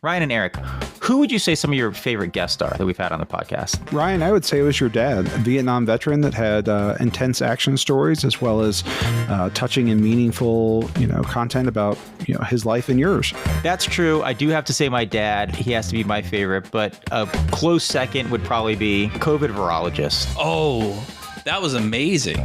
Ryan and Eric, who would you say some of your favorite guests are that we've had on the podcast? Ryan, I would say it was your dad, a Vietnam veteran that had intense action stories as well as touching and meaningful, content about, his life and yours. That's true. I do have to say my dad, he has to be my favorite, but a close second would probably be COVID virologist. Oh, that was amazing.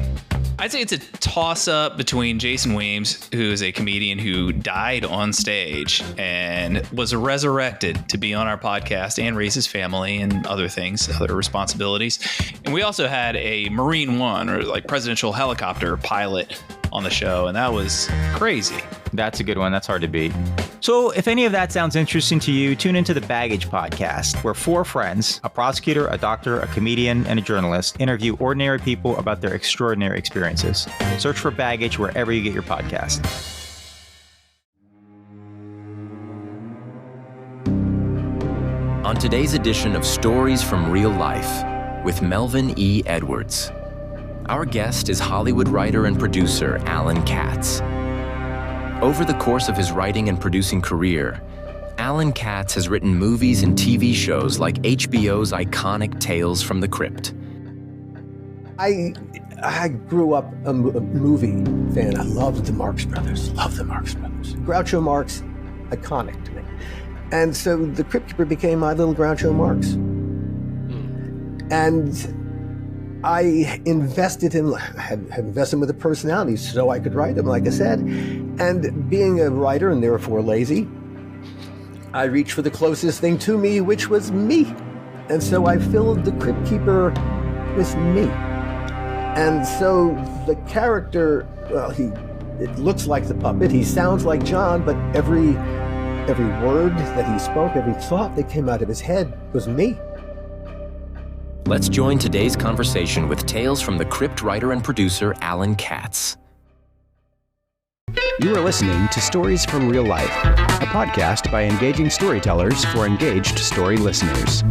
I'd say it's a toss-up between Jason Weems, who is a comedian who died on stage and was resurrected to be on our podcast and raise his family and other things, other responsibilities. And we also had a Marine One, or like presidential helicopter pilot on the show, and that was crazy. That's a good one. That's hard to beat. So if any of that sounds interesting to you, tune into the Baggage Podcast, where four friends, a prosecutor, a doctor, a comedian, and a journalist, interview ordinary people about their extraordinary experiences. Search for Baggage wherever you get your podcast. On today's edition of Stories from Real Life with Melvin E. Edwards, our guest is Hollywood writer and producer Alan Katz. Over the course of his writing and producing career, Alan Katz has written movies and TV shows like HBO's iconic Tales from the Crypt. I grew up a movie fan. I loved the Marx Brothers. Groucho Marx, iconic to me. And so the Cryptkeeper became my little Groucho Marx. And I invested him, had invested with a personality so I could write him, like I said. And being a writer and therefore lazy, I reached for the closest thing to me, which was me. And so I filled the Cryptkeeper with me. And so the character, well, it looks like the puppet, he sounds like John, but every word that he spoke, every thought that came out of his head was me. Let's join today's conversation with Tales from the Crypt writer and producer Alan Katz. You are listening to Stories from Real Life, a podcast by engaging storytellers for engaged story listeners.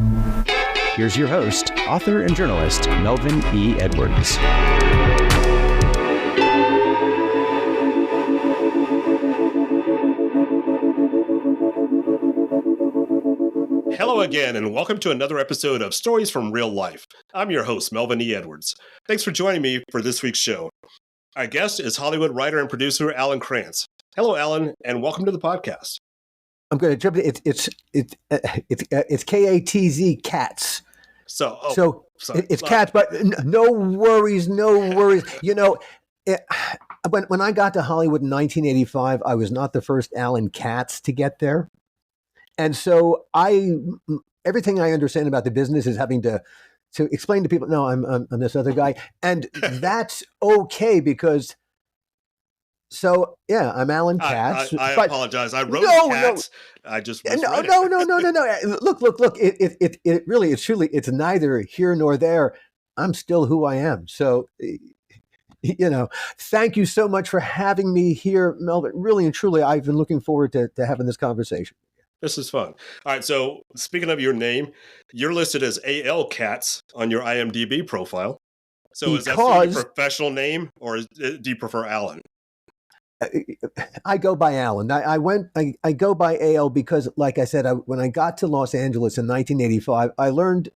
Here's your host, author and journalist, Melvin E. Edwards. Hello again, and welcome to another episode of Stories from Real Life. I'm your host, Melvin E. Edwards. Thanks for joining me for this week's show. Our guest is Hollywood writer and producer Alan Katz. Hello, Alan, and welcome to the podcast. I'm going to jump in. It's K-A-T-Z, Katz. So it's Katz, but no worries. You know, when I got to Hollywood in 1985, I was not the first Alan Katz to get there. And so everything I understand about the business is having to explain to people, no, I'm this other guy. And that's okay because, I'm Alan Katz. I apologize. I wrote Katz. No. I just No. Look. It really, it's truly, it's neither here nor there. I'm still who I am. So, thank you so much for having me here, Melvin. Really and truly, I've been looking forward to having this conversation. This is fun. All right. So speaking of your name, you're listed as A.L. Katz on your IMDb profile. So is that your professional name, or do you prefer Alan? I go by Alan. I go by A.L. because, like I said, when I got to Los Angeles in 1985, I learned,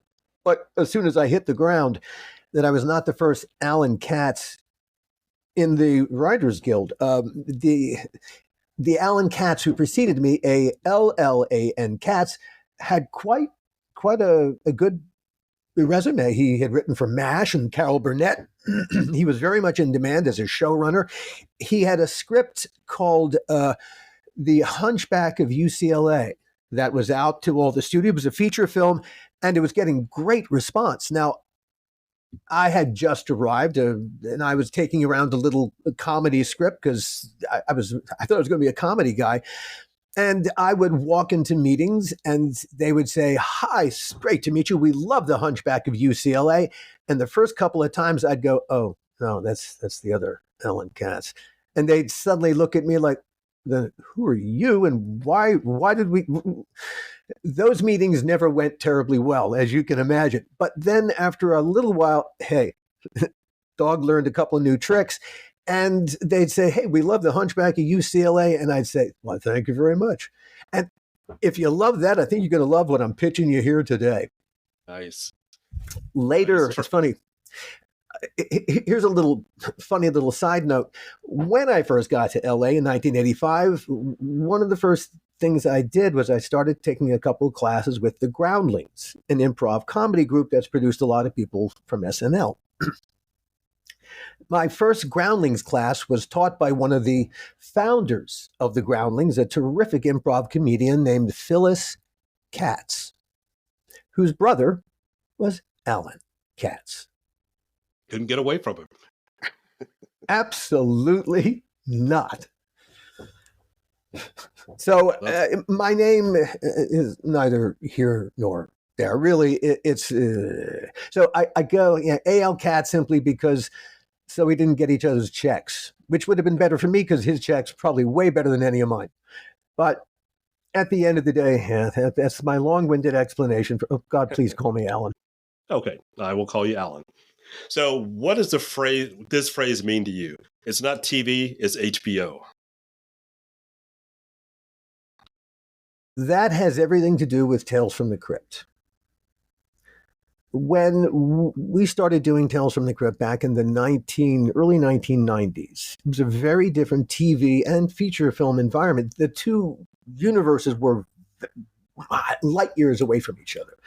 but as soon as I hit the ground, that I was not the first Alan Katz in the Writers Guild. The Alan Katz who preceded me, A-L-L-A-N Katz, had quite a good resume. He had written for MASH and Carol Burnett. He was very much in demand as a showrunner. He had a script called The Hunchback of UCLA that was out to all the studios. It was a feature film, and it was getting great response. Now, I had just arrived, and I was taking around a little comedy script because I thought I was going to be a comedy guy. And I would walk into meetings, and they would say, "Hi, it's great to meet you. We love The Hunchback of UCLA." And the first couple of times, I'd go, "Oh no, that's the other Alan Katz," and they'd suddenly look at me like, "Who are you? And why did we?" Those meetings never went terribly well, as you can imagine. But then after a little while, hey, dog learned a couple of new tricks, and they'd say, "Hey, we love The Hunchback of UCLA." And I'd say, "Well, thank you very much." And If you love that, I think you're going to love what I'm pitching you here today. Nice. Later, Nice. it's funny. Here's a funny little side note. When I first got to LA in 1985, one of the first things I did was I started taking a couple of classes with the Groundlings, an improv comedy group that's produced a lot of people from SNL. My first Groundlings class was taught by one of the founders of the Groundlings, a terrific improv comedian named Phyllis Katz, whose brother was Alan Katz. Couldn't get away from him. Absolutely not. So my name is neither here nor there. Really, it's so I go Al Katz simply because so we didn't get each other's checks, which would have been better for me because his checks probably way better than any of mine. But at the end of the day, that's my long-winded explanation. Oh, God, please call me Alan. Okay, I will call you Alan. So what does this phrase mean to you? It's not TV, it's HBO. That has everything to do with Tales from the Crypt. When we started doing Tales from the Crypt back in the early 1990s, it was a very different TV and feature film environment. The two universes were light years away from each other.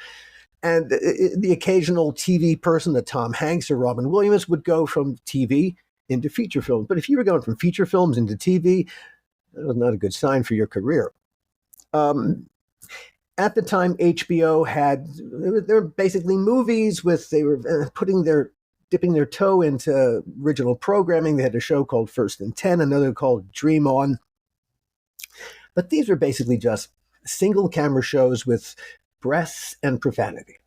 And the occasional TV person, the Tom Hanks or Robin Williams, would go from TV into feature films. But if you were going from feature films into TV, that was not a good sign for your career. At the time, HBO they were basically movies they were dipping their toe into original programming. They had a show called First and 10, another called Dream On. But these were basically just single camera shows with breasts and profanity.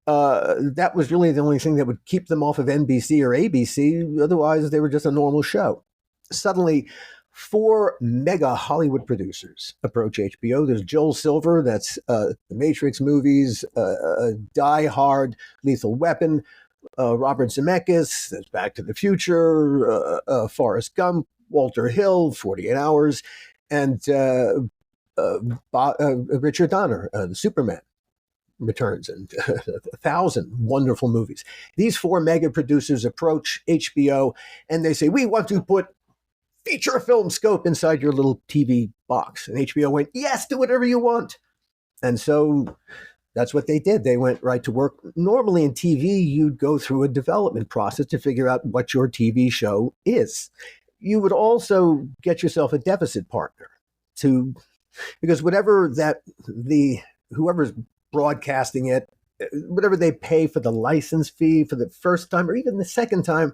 That was really the only thing that would keep them off of NBC or ABC. Otherwise, they were just a normal show. Suddenly, 4 mega Hollywood producers approach HBO. There's Joel Silver, that's the Matrix movies, Die Hard, Lethal Weapon, Robert Zemeckis, that's Back to the Future, Forrest Gump, Walter Hill, 48 Hours, and Richard Donner, the Superman Returns, and 1,000 wonderful movies. These 4 mega producers approach HBO and they say, we want to put feature film scope inside your little TV box. And HBO went, yes, do whatever you want. And so that's what they did. They went right to work. Normally in TV, you'd go through a development process to figure out what your TV show is. You would also get yourself a deficit partner because whoever's broadcasting it, whatever they pay for the license fee for the first time or even the second time,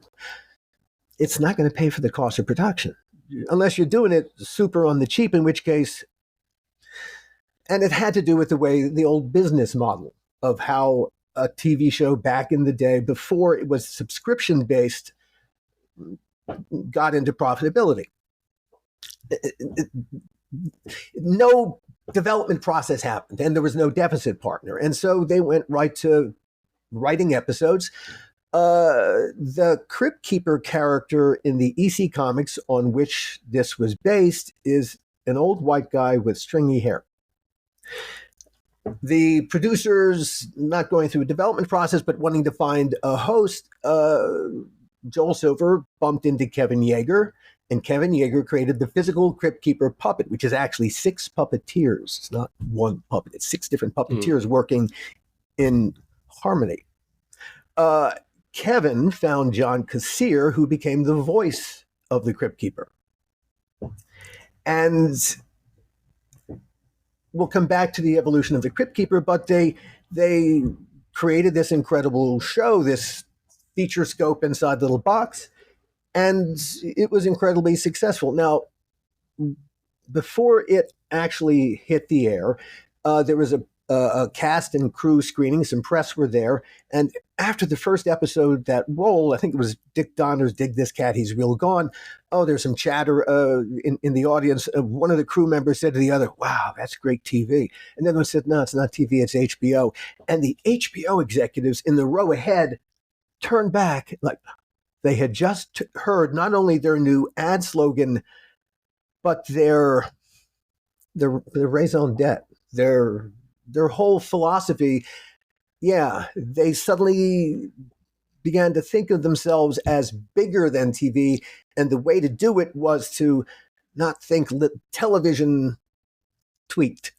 it's not going to pay for the cost of production unless you're doing it super on the cheap, in which case, and it had to do with the old business model of how a TV show back in the day, before it was subscription based, got into profitability. No development process happened and there was no deficit partner. And so they went right to writing episodes. The Cryptkeeper character in the EC comics on which this was based is an old white guy with stringy hair. The producers, not going through a development process, but wanting to find a host, Joel Silver bumped into Kevin Yeager, and Kevin Yeager created the physical Cryptkeeper puppet, which is actually 6 puppeteers. It's not one puppet. It's 6 different puppeteers working in harmony. Kevin found John Kassir, who became the voice of the Cryptkeeper. And we'll come back to the evolution of the Cryptkeeper, but they created this incredible show, this feature scope inside little box, and it was incredibly successful. Now, before it actually hit the air, there was a cast and crew screening. Some press were there, and after the first episode that rolled, I think it was Dick Donner's "Dig This Cat, He's Real Gone." Oh, there's some chatter in the audience. One of the crew members said to the other, "Wow, that's great TV." And then one said, "No, it's not TV, it's HBO." And the HBO executives in the row ahead turned back like they had just heard not only their new ad slogan, but their their raison d'etre, their whole philosophy. Yeah, they suddenly began to think of themselves as bigger than TV, and the way to do it was to not think television tweaked,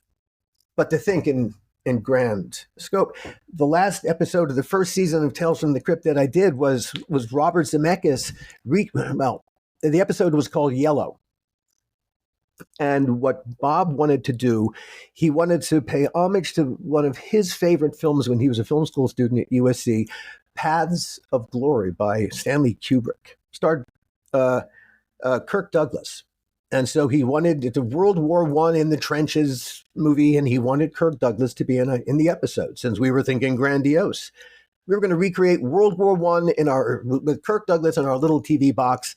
but to think in grand scope. The last episode of the first season of Tales from the Crypt that I did was Robert Zemeckis. The episode was called Yellow. And what Bob wanted to do, he wanted to pay homage to one of his favorite films when he was a film school student at USC, Paths of Glory by Stanley Kubrick. Starred Kirk Douglas. And so he wanted the World War I in the trenches movie, and he wanted Kirk Douglas to be in the episode, since we were thinking grandiose. We were going to recreate World War I with Kirk Douglas in our little TV box,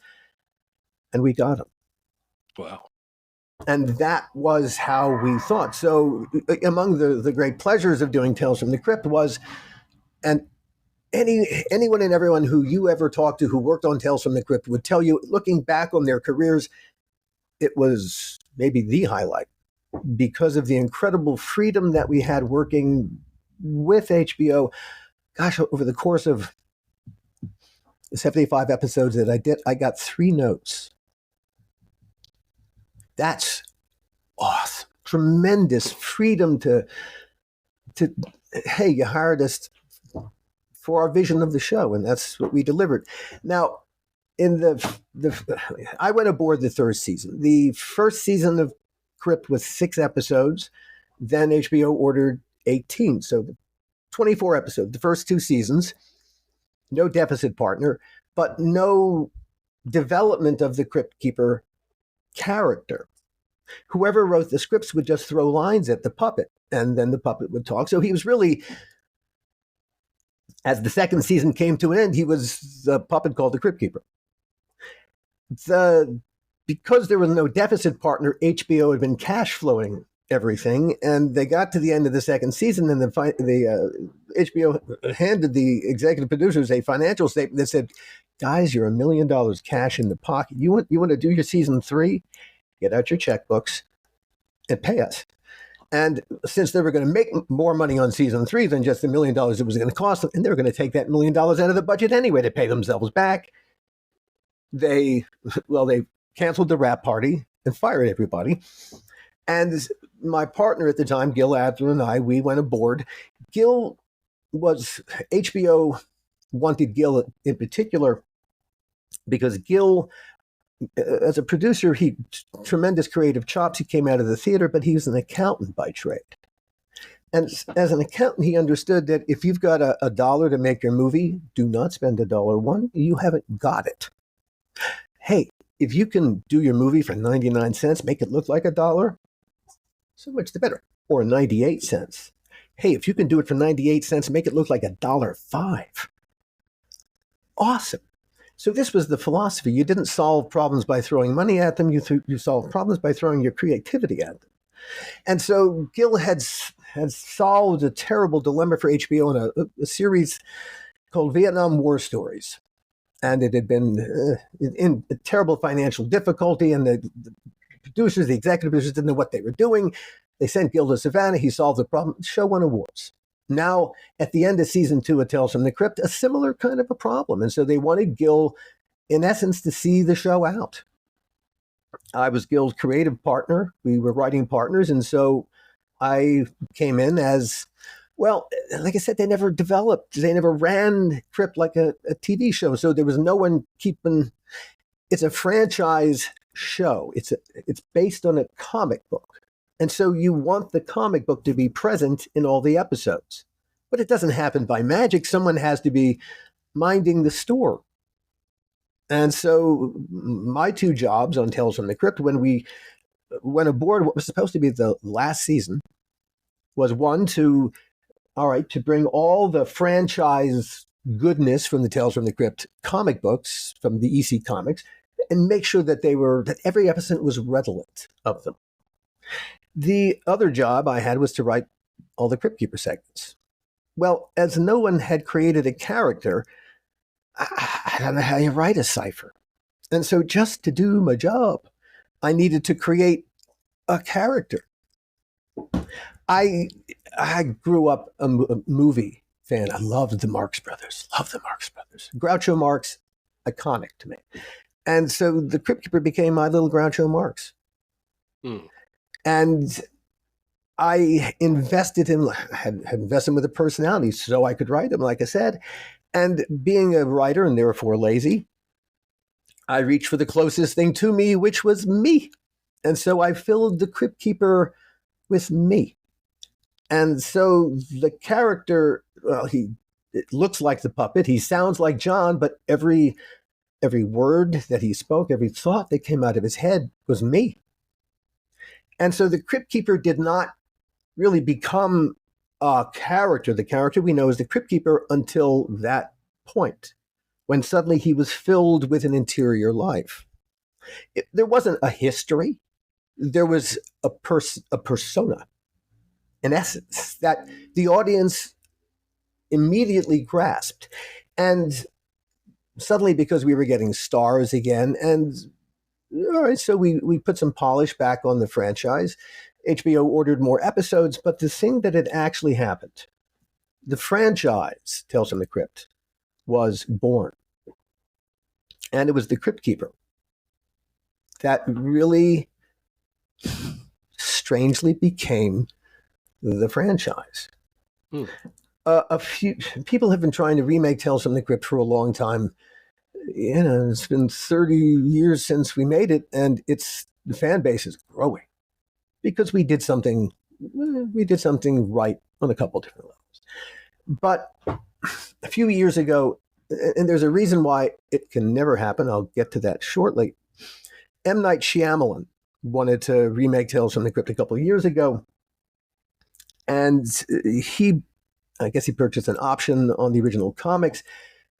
and we got him. Wow. And that was how we thought. So among the great pleasures of doing Tales from the Crypt was, and anyone and everyone who you ever talked to who worked on Tales from the Crypt would tell you, looking back on their careers, it was maybe the highlight because of the incredible freedom that we had working with HBO. Gosh, over the course of the 75 episodes that I did, I got 3 notes. That's awesome. Tremendous freedom to hey, you hired us for our vision of the show, and that's what we delivered. Now, in I went aboard the 3rd season. The first season of Crypt was 6 episodes. Then HBO ordered 18. So 24 episodes, the first 2 seasons, no deficit partner, but no development of the Cryptkeeper character. Whoever wrote the scripts would just throw lines at the puppet, and then the puppet would talk. So he was really, as the 2nd season came to an end, he was the puppet called the Cryptkeeper. Because there was no deficit partner, HBO had been cash flowing everything, and they got to the end of the 2nd season, and the HBO handed the executive producers a financial statement that said, "Guys, you're $1 million cash in the pocket. You want to do your season 3? Get out your checkbooks and pay us." And since they were going to make more money on season 3 than just $1 million it was going to cost them, and they were going to take that $1 million out of the budget anyway to pay themselves back, they canceled the wrap party and fired everybody. And my partner at the time, Gil Adler, and I, we went aboard. HBO wanted Gil in particular because Gil, as a producer, he tremendous creative chops. He came out of the theater, but he was an accountant by trade. And as an accountant, he understood that if you've got a dollar to make your movie, do not spend $1. You haven't got it. Hey, if you can do your movie for 99 cents, make it look like $1, so much the better. Or 98 cents. Hey, if you can do it for 98 cents, make it look like $1.05. Awesome. So this was the philosophy. You didn't solve problems by throwing money at them. You solved problems by throwing your creativity at them. And so Gil had solved a terrible dilemma for HBO in a series called Vietnam War Stories. And it had been in a terrible financial difficulty, and the producers, the executive producers, didn't know what they were doing. They sent Gil to Savannah. He solved the problem. The show won awards. Now, at the end of season 2 of Tales from the Crypt, a similar kind of a problem. And so they wanted Gil, in essence, to see the show out. I was Gil's creative partner. We were writing partners. And so I came in as, well, like I said, they never ran Crypt like a TV show. So there was no one keeping, it's a franchise show. It's based on a comic book. And so you want the comic book to be present in all the episodes. But it doesn't happen by magic. Someone has to be minding the store. And so my 2 jobs on Tales from the Crypt, when we went aboard what was supposed to be the last season, was one, to bring all the franchise goodness from the Tales from the Crypt comic books, from the EC Comics, and make sure that that every episode was redolent of them. The other job I had was to write all the Cryptkeeper segments. Well, as no one had created a character, I don't know how you write a cipher. And so just to do my job, I needed to create a character. I grew up a movie fan. I loved the Marx Brothers. Love the Marx Brothers. Groucho Marx, iconic to me. And so the Crypt Keeper became my little Groucho Marx. And I invested him, had invested him with a personality so I could write him, like I said. And being a writer and therefore lazy, I reached for the closest thing to me, which was me. And so I filled the Crypt Keeper with me. And so the character, well, it looks like the puppet. He sounds like John, but every word that he spoke, every thought that came out of his head was me. And so the Crypt Keeper did not really become a character, the character we know as the Crypt Keeper, until that point, when suddenly he was filled with an interior life. There wasn't a history. There was a persona, in essence, that the audience immediately grasped. And suddenly, because we were getting stars again, and all right, so we put some polish back on the franchise. HBO ordered more episodes, but the thing that had actually happened, the franchise, Tales from the Crypt, was born. And it was the Crypt Keeper that really strangely became the franchise. A few people have been trying to remake Tales from the Crypt for a long time. You know, it's been 30 years since we made it, and the fan base is growing because we did something right on a couple different levels. But a few years ago, and there's a reason why it can never happen, I'll get to that shortly, M. Night Shyamalan wanted to remake Tales from the Crypt a couple of years ago, and I guess he purchased an option on the original comics,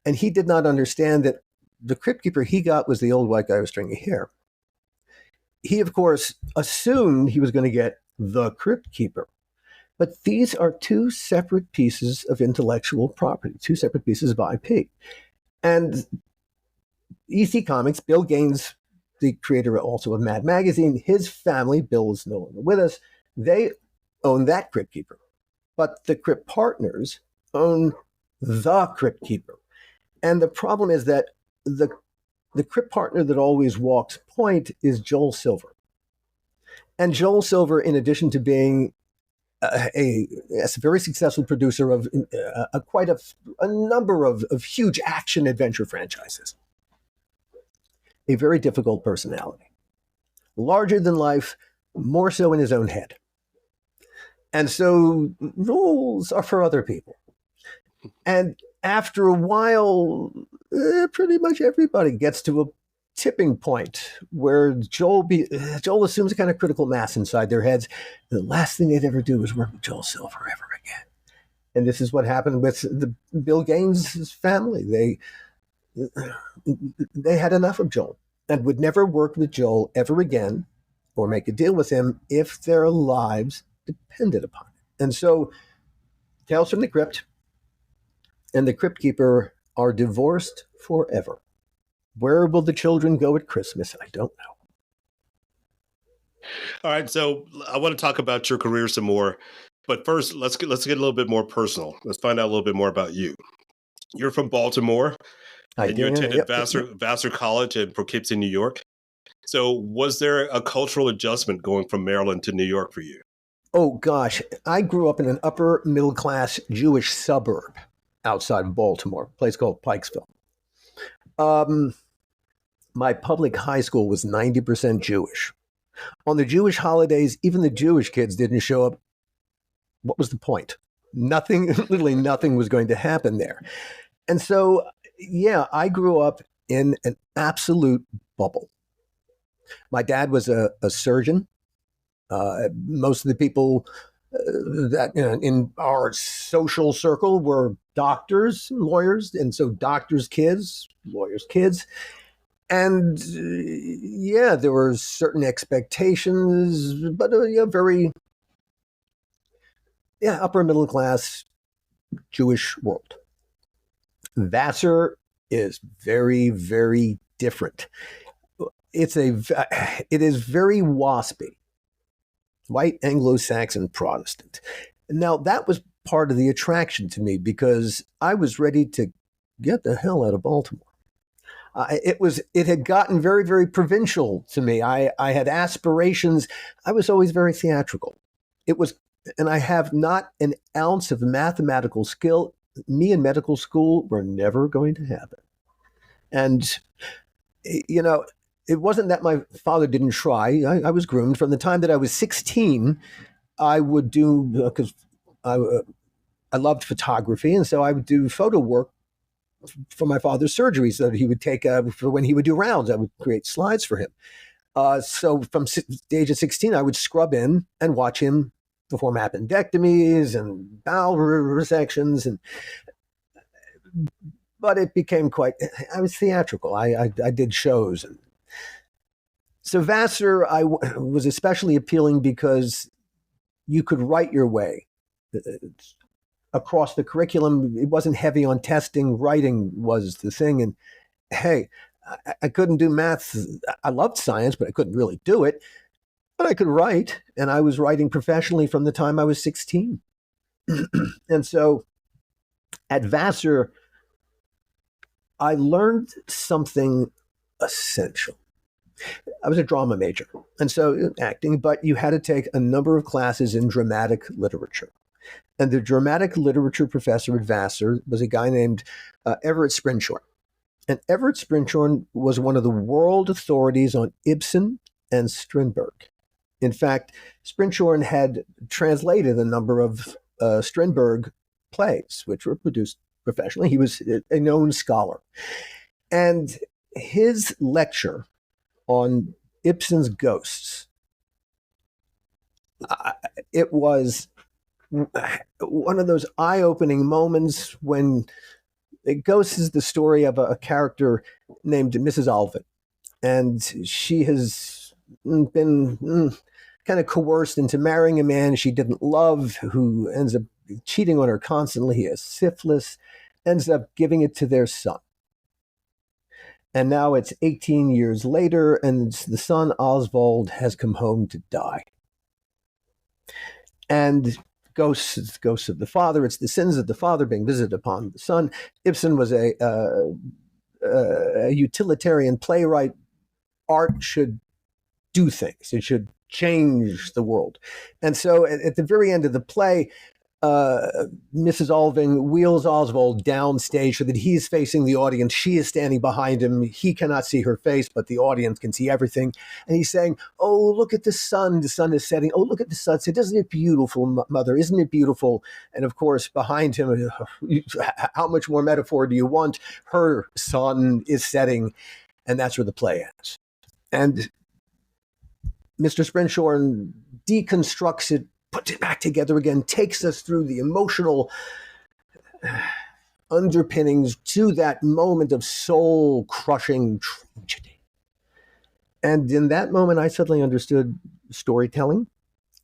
and he did not understand that the Crypt Keeper he got was the old white guy with stringy hair. He, of course, assumed he was going to get the Crypt Keeper. But these are two separate pieces of intellectual property, two separate pieces of IP. And EC Comics, Bill Gaines, the creator also of Mad Magazine, his family, Bill is no longer with us, they own that Crypt Keeper. But the Crypt Partners own the Crypt Keeper. And the problem is that the Crypt partner that always walks point is Joel Silver. And Joel Silver, in addition to being a very successful producer of quite a number of huge action adventure franchises, a very difficult personality, larger than life, more so in his own head. And so rules are for other people. And after a while, pretty much everybody gets to a tipping point where Joel assumes a kind of critical mass inside their heads. The last thing they'd ever do is work with Joel Silver ever again. And this is what happened with the Bill Gaines' family. They had enough of Joel and would never work with Joel ever again or make a deal with him if their lives depended upon it. And so Tales from the Crypt and the Crypt Keeper are divorced forever. Where will the children go at Christmas? I don't know. All right, so I want to talk about your career some more, but first, let's get a little bit more personal. Let's find out a little bit more about you. You're from Baltimore, and you attended Vassar College in Poughkeepsie, New York. So, was there a cultural adjustment going from Maryland to New York for you? Oh gosh, I grew up in an upper middle class Jewish suburb outside of Baltimore, a place called Pikesville. My public high school was 90% Jewish. On the Jewish holidays, even the Jewish kids didn't show up. What was the point? Nothing, literally nothing was going to happen there. And so, yeah, I grew up in an absolute bubble. My dad was a surgeon. Most of the people that in our social circle were doctors, lawyers, and so doctors' kids, lawyers' kids. And yeah, there were certain expectations, but very upper middle class Jewish world. Vassar is very, very different. It is very waspy. white Anglo-Saxon Protestant. Now, that was part of the attraction to me because I was ready to get the hell out of Baltimore. It had gotten very, very provincial to me. I had aspirations. I was always very theatrical. And I have not an ounce of mathematical skill. Me in medical school were never going to happen. And, it wasn't that my father didn't try. I was groomed from the time that I was 16. I would do, because I loved photography, and so I would do photo work for my father's surgeries that he would take for when he would do rounds. I would create slides for him. So from the age of 16, I would scrub in and watch him perform appendectomies and bowel resections. But it became I was theatrical. I did shows. So Vassar was especially appealing because you could write your way across the curriculum. It wasn't heavy on testing. Writing was the thing. And hey, I couldn't do math. I loved science, but I couldn't really do it. But I could write, and I was writing professionally from the time I was 16. And so at Vassar, I learned something essential. I was a drama major, and so acting, but you had to take a number of classes in dramatic literature. And the dramatic literature professor at Vassar was a guy named Everett Sprinchorn. And Everett Sprinchorn was one of the world authorities on Ibsen and Strindberg. In fact, Sprinchorn had translated a number of Strindberg plays, which were produced professionally. He was a known scholar. And his lecture on Ibsen's Ghosts, it was one of those eye-opening moments when Ghosts is the story of a character named Mrs. Alvin. And she has been kind of coerced into marrying a man she didn't love, who ends up cheating on her constantly. He has syphilis, ends up giving it to their son. And now it's 18 years later, and the son, Oswald, has come home to die. And ghosts, it's the ghosts of the father. It's the sins of the father being visited upon the son. Ibsen was a utilitarian playwright. Art should do things. It should change the world. And so at the very end of the play, Mrs. Alving wheels Oswald downstage so that he's facing the audience. She is standing behind him. He cannot see her face, but the audience can see everything. And he's saying, "Oh, look at the sun. The sun is setting. Oh, look at the sunset. Isn't it beautiful, mother? Isn't it beautiful?" And of course, behind him, how much more metaphor do you want? Her sun is setting, and that's where the play ends. And Mr. Sprinchorn deconstructs it, puts it back together again, takes us through the emotional underpinnings to that moment of soul-crushing tragedy. And in that moment, I suddenly understood storytelling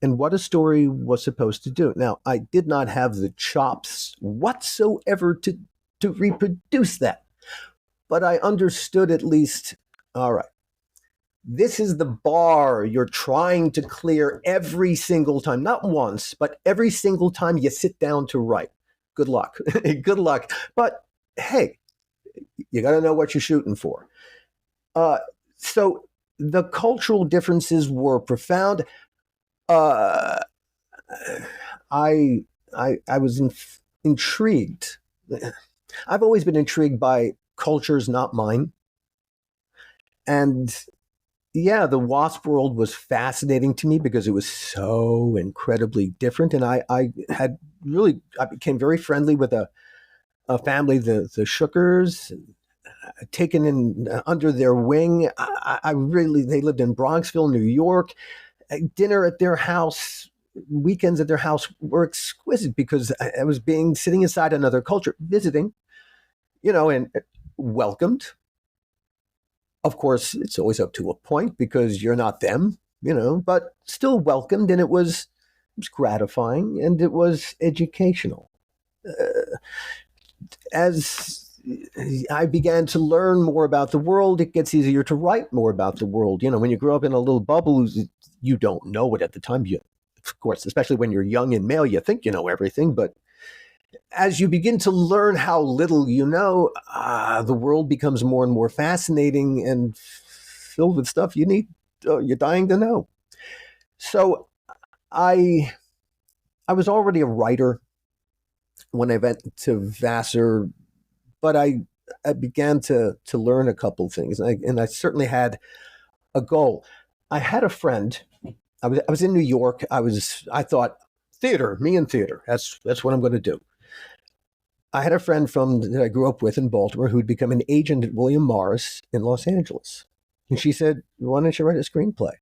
and what a story was supposed to do. Now, I did not have the chops whatsoever to reproduce that, but I understood at least, all right, this is the bar you're trying to clear every single time, not once, but every single time you sit down to write. Good luck. Good luck. But hey, you got to know what you're shooting for. So the cultural differences were profound. I was intrigued. I've always been intrigued by cultures not mine. And yeah, the WASP world was fascinating to me because it was so incredibly different. And I became very friendly with a family, the Shookers, taken in under their wing. They lived in Bronxville, New York. Dinner at their house, weekends at their house were exquisite because I was sitting inside another culture, visiting, and welcomed. Of course, it's always up to a point because you're not them, but still welcomed. And it was gratifying and it was educational. As I began to learn more about the world, it gets easier to write more about the world. When you grow up in a little bubble, you don't know it at the time. You of course, especially when you're young and male, you think you know everything, but as you begin to learn how little you know, the world becomes more and more fascinating and filled with stuff you're dying to know. So I was already a writer when I went to Vassar, but I began to learn a couple of things, and I certainly had a goal. I had a friend. I was in New York. I thought theater, me and theater. That's what I'm going to do. I had a friend that I grew up with in Baltimore who'd become an agent at William Morris in Los Angeles, and she said, "Why don't you write a screenplay?"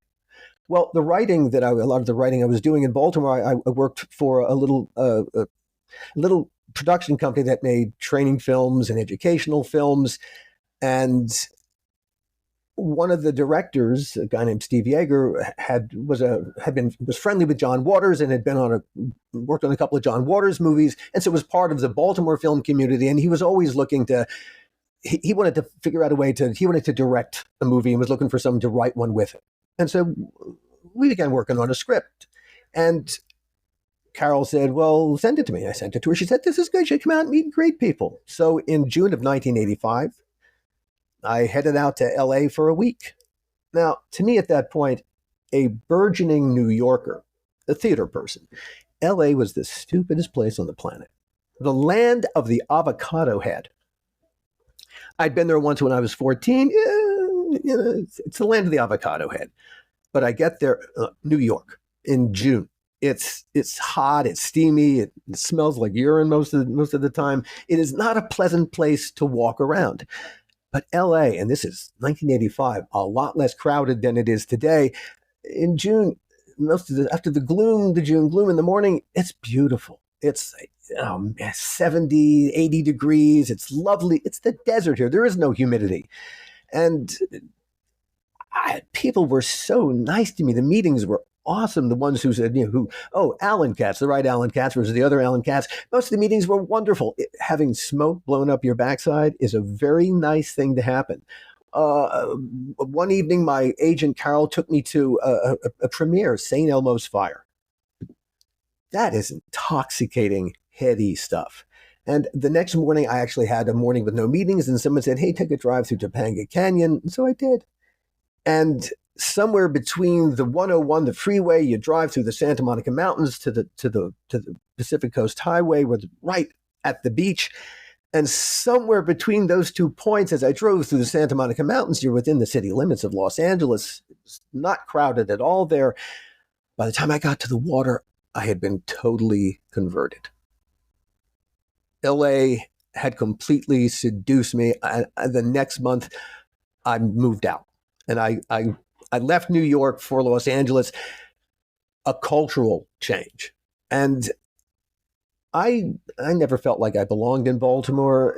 Well, a lot of the writing I was doing in Baltimore, I worked for a little production company that made training films and educational films, and one of the directors, a guy named Steve Yeager, was friendly with John Waters and had worked on a couple of John Waters movies, and so was part of the Baltimore film community. And he was always looking he wanted to figure out he wanted to direct a movie and was looking for someone to write one with him. And so we began working on a script. And Carol said, "Well, send it to me." I sent it to her. She said, "This is good. You should come out and meet great people." So in June of 1985, I headed out to LA for a week. Now, to me at that point, a burgeoning New Yorker, a theater person, LA was the stupidest place on the planet. The land of the avocado head. I'd been there once when I was 14. It's the land of the avocado head. But I get there, New York, in June. It's hot, it's steamy, it smells like urine most of the time. It is not a pleasant place to walk around. But LA, and this is 1985, a lot less crowded than it is today. In June, after the June gloom in the morning, it's beautiful. It's 70, 80 degrees. It's lovely. It's the desert here. There is no humidity. And people were so nice to me. The meetings were awesome. The ones who said, Alan Katz, the right Alan Katz versus the other Alan Katz. Most of the meetings were wonderful. Having smoke blown up your backside is a very nice thing to happen. One evening, my agent Carol took me to a premiere, St. Elmo's Fire. That is intoxicating, heady stuff. And the next morning, I actually had a morning with no meetings, and someone said, "Hey, take a drive through Topanga Canyon." And so I did. And somewhere between the 101, the freeway, you drive through the Santa Monica Mountains to the Pacific Coast Highway, where right at the beach. And somewhere between those 2 points, as I drove through the Santa Monica Mountains, you're within the city limits of Los Angeles. It's not crowded at all there. By the time I got to the water, I had been totally converted. LA had completely seduced me. The next month, I moved out. And I left New York for Los Angeles, a cultural change. And I never felt like I belonged in Baltimore.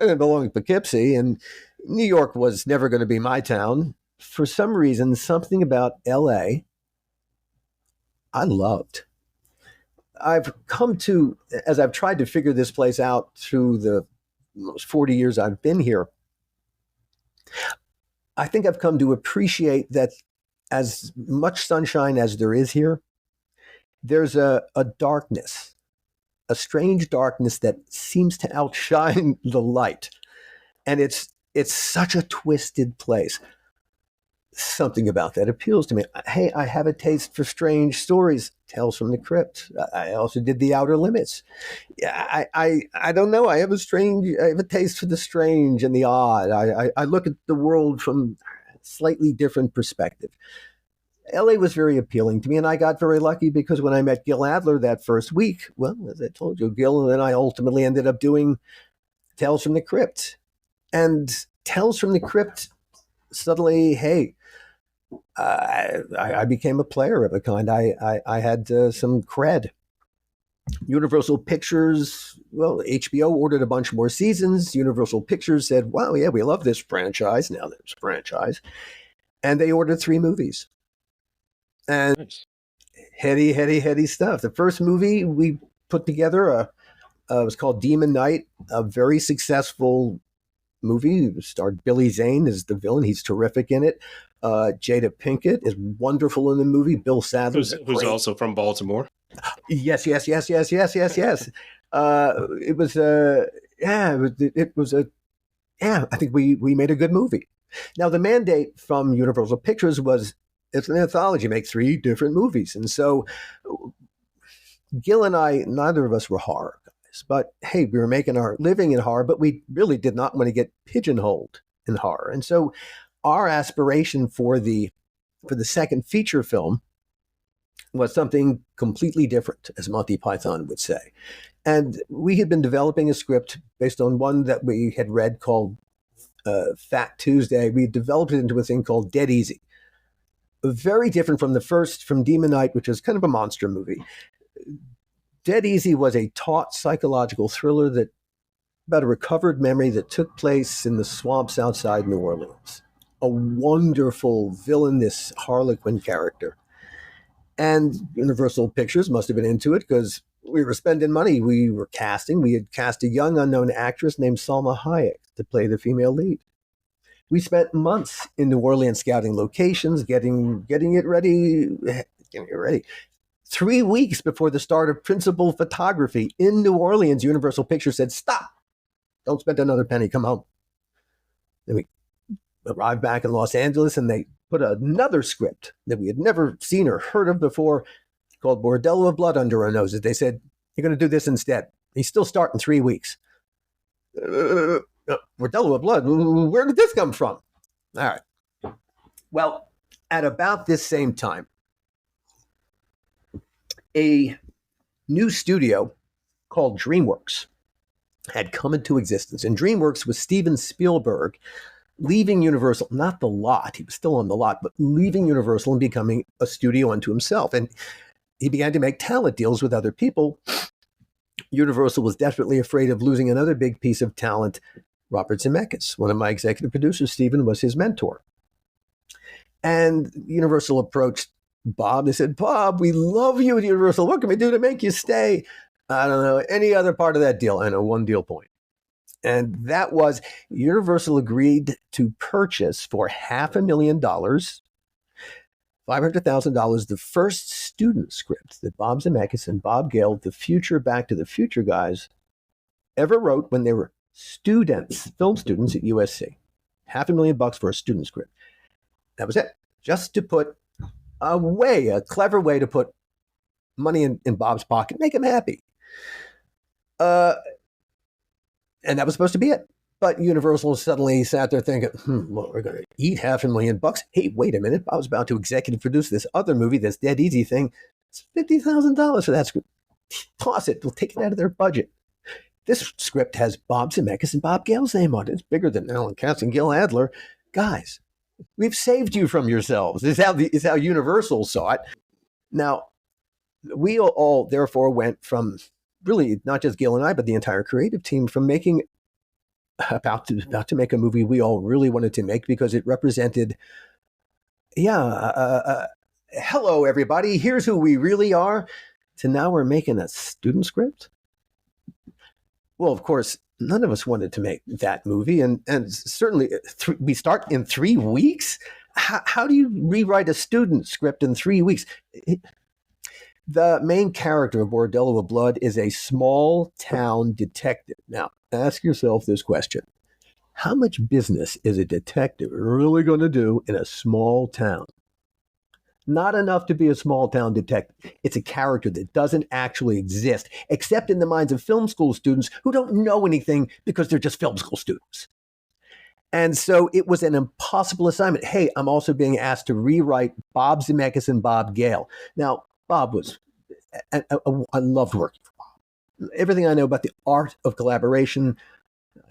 I belonged in Poughkeepsie, and New York was never going to be my town. For some reason, something about LA I loved. I've come to, as I've tried to figure this place out through the almost 40 years I've been here, I think I've come to appreciate that as much sunshine as there is here, there's a darkness, a strange darkness that seems to outshine the light. And it's such a twisted place. Something about that appeals to me. Hey, I have a taste for strange stories. Tales from the Crypt. I also did The Outer Limits. Yeah, I don't know. I have a taste for the strange and the odd. I look at the world from a slightly different perspective. LA was very appealing to me, and I got very lucky because when I met Gil Adler that first week, well, as I told you, Gil and then I ultimately ended up doing Tales from the Crypt. And Tales from the Crypt, suddenly, hey, I became a player of a kind. I had some cred. Universal Pictures, well, HBO ordered a bunch more seasons. Universal Pictures said, wow, yeah, we love this franchise. Now there's a franchise. And they ordered 3 movies. And nice. Heady stuff. The first movie we put together was called Demon Knight, a very successful movie. It starred Billy Zane as the villain. He's terrific in it. Jada Pinkett is wonderful in the movie. Bill Sadler, who's also from Baltimore. Yes. It was I think we made a good movie. Now, the mandate from Universal Pictures was, it's an anthology, make 3 different movies. And so Gil and I, neither of us were horror guys, but hey, we were making our living in horror, but we really did not want to get pigeonholed in horror. And so our aspiration for the second feature film was something completely different, as Monty Python would say. And we had been developing a script based on one that we had read called Fat Tuesday. We developed it into a thing called Dead Easy. Very different from the first, from Demon Knight, which was kind of a monster movie. Dead Easy was a taut psychological thriller about a recovered memory that took place in the swamps outside New Orleans. A wonderful villainous Harlequin character. And Universal Pictures must have been into it because we were spending money. We were casting. We had cast a young unknown actress named Salma Hayek to play the female lead. We spent months in New Orleans scouting locations, getting it ready. 3 weeks before the start of principal photography in New Orleans, Universal Pictures said, "Stop! Don't spend another penny. Come home." Then we arrived back in Los Angeles, and they put another script that we had never seen or heard of before, called Bordello of Blood, under our noses. They said, "You're going to do this instead. You still start in 3 weeks." Bordello of Blood, where did this come from? All right. Well, at about this same time, a new studio called DreamWorks had come into existence. And DreamWorks was Steven Spielberg leaving Universal, not the lot, he was still on the lot, but leaving Universal and becoming a studio unto himself. And he began to make talent deals with other people. Universal was desperately afraid of losing another big piece of talent, Robert Zemeckis. One of my executive producers, Steven, was his mentor. And Universal approached Bob. They said, "Bob, we love you at Universal. What can we do to make you stay?" I don't know any other part of that deal. I know one deal point. And that was Universal agreed to purchase for $500,000, $500,000, the first student script that Bob Zemeckis and Bob Gale, the future Back to the Future guys, ever wrote when they were students, film students at USC. $500,000 for a student script. That was it. Just to put a clever way to put money in Bob's pocket, make him happy. And that was supposed to be it. But Universal suddenly sat there thinking, well, we're going to eat $500,000. Hey, wait a minute. I was about to executive produce this other movie, this Dead Easy thing. It's $50,000 for that script. Toss it. We'll take it out of their budget. This script has Bob Zemeckis and Bob Gale's name on it. It's bigger than Alan Katz and Gil Adler. Guys, we've saved you from yourselves. Is how Universal saw it. Now, we all therefore went from, really not just Gil and I, but the entire creative team, from making about to make a movie we all really wanted to make because it represented, hello everybody, here's who we really are, to now we're making a student script. Well, of course, none of us wanted to make that movie, and certainly we start in 3 weeks. How do you rewrite a student script in 3 weeks? The main character of Bordello of Blood is a small town detective. Now, ask yourself this question. How much business is a detective really going to do in a small town? Not enough to be a small town detective. It's a character that doesn't actually exist, except in the minds of film school students who don't know anything because they're just film school students. And so it was an impossible assignment. Hey, I'm also being asked to rewrite Bob Zemeckis and Bob Gale. Now, Bob was, I loved working for Bob. Everything I know about the art of collaboration,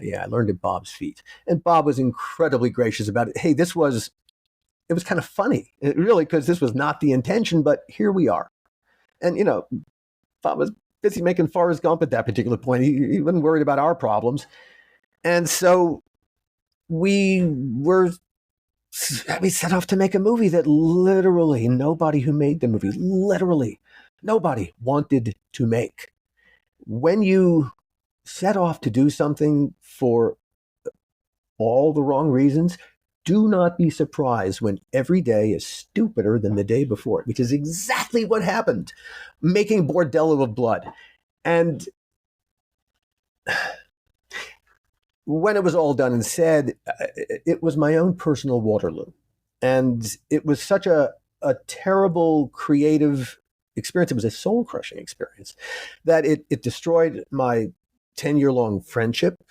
I learned at Bob's feet. And Bob was incredibly gracious about it. Hey, it was kind of funny, really, because this was not the intention, but here we are. And, Bob was busy making Forrest Gump at that particular point. He wasn't worried about our problems. And so we set off to make a movie that literally nobody who made the movie, literally nobody wanted to make. When you set off to do something for all the wrong reasons, do not be surprised when every day is stupider than the day before, which is exactly what happened making Bordello of Blood. And when it was all done and said, it was my own personal Waterloo. And it was such a terrible creative experience. It was a soul-crushing experience that it destroyed my 10-year-long friendship.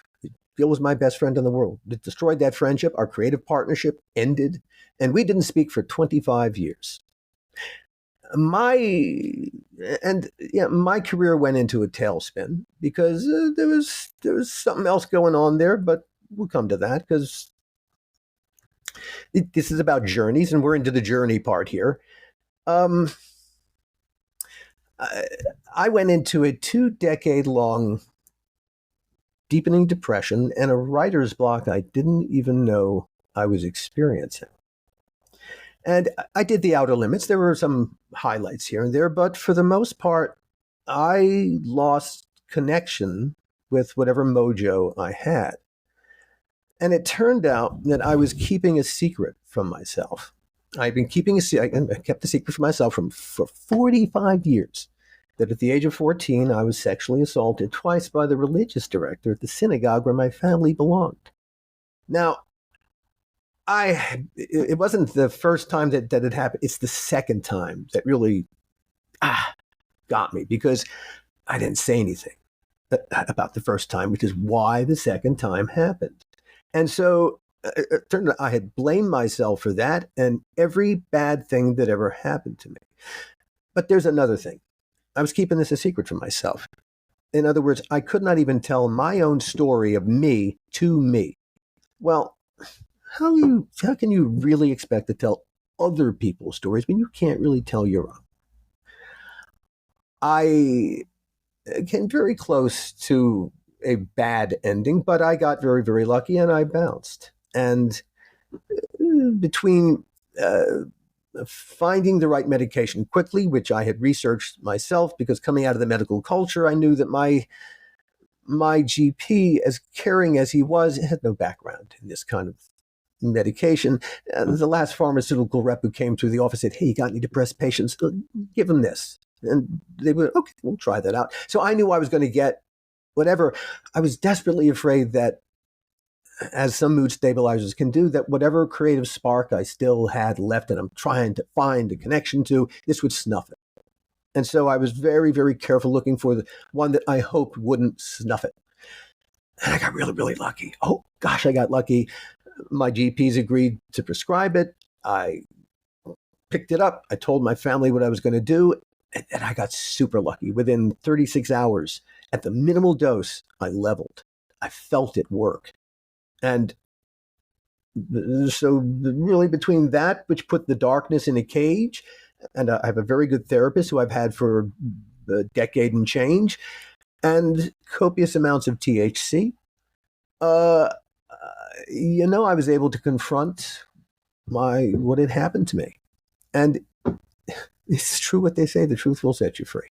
Bill was my best friend in the world. It destroyed that friendship. Our creative partnership ended, and we didn't speak for 25 years. My career went into a tailspin because there was something else going on there, but we'll come to that because this is about journeys, and we're into the journey part here. I went into a 2-decade-long deepening depression and a writer's block I didn't even know I was experiencing. And I did the outer limits. There were some highlights here and there, but for the most part, I lost connection with whatever mojo I had. And it turned out that I was keeping a secret from myself. I've been keeping I kept the secret from myself for 45 years. That at the age of 14, I was sexually assaulted twice by the religious director at the synagogue where my family belonged. Now, it wasn't the first time that it happened. It's the second time that really got me because I didn't say anything about the first time, which is why the second time happened. And so it turned out I had blamed myself for that and every bad thing that ever happened to me. But there's another thing. I was keeping this a secret from myself. In other words, I could not even tell my own story of me to me. Well, how can you really expect to tell other people's stories when you can't really tell your own? I came very close to a bad ending, but I got very, very lucky and I bounced. And between finding the right medication quickly, which I had researched myself, because coming out of the medical culture, I knew that my GP, as caring as he was, had no background in this kind of medication. The last pharmaceutical rep who came through the office said, "Hey, you got any depressed patients? Give them this." And they were, "Okay, we'll try that out." So I knew I was going to get whatever. I was desperately afraid that, as some mood stabilizers can do, that whatever creative spark I still had left and I'm trying to find a connection to, this would snuff it. And so I was very, very careful looking for the one that I hoped wouldn't snuff it. And I got really, really lucky. Oh, gosh, I got lucky. My GPs agreed to prescribe it. I picked it up. I told my family what I was going to do. And I got super lucky. Within 36 hours, at the minimal dose, I leveled. I felt it work. And so really between that, which put the darkness in a cage, and I have a very good therapist who I've had for a decade and change, and copious amounts of THC, I was able to confront what had happened to me. And it's true what they say, the truth will set you free.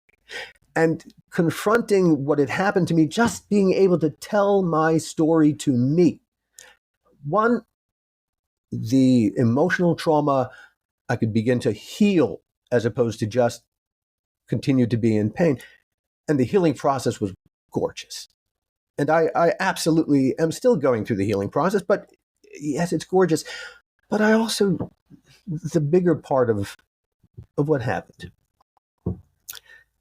And confronting what had happened to me, just being able to tell my story to me. One, the emotional trauma, I could begin to heal as opposed to just continue to be in pain. And the healing process was gorgeous. And I absolutely am still going through the healing process, but yes, it's gorgeous. But I also, the bigger part of what happened.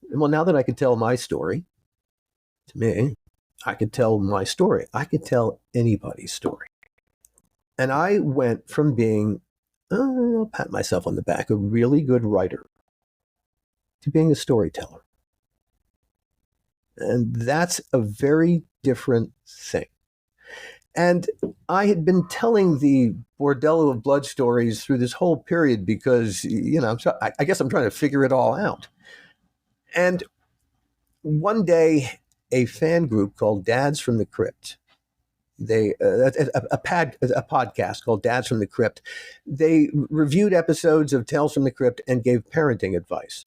Well, now that I could tell my story, to me, I could tell my story. I could tell anybody's story. And I went from being, I'll pat myself on the back, a really good writer, to being a storyteller. And that's a very different thing. And I had been telling the Bordello of Blood stories through this whole period because, I guess I'm trying to figure it all out. And one day, a fan group called Dads from the Crypt, a podcast called Dads from the Crypt, they reviewed episodes of Tales from the Crypt and gave parenting advice.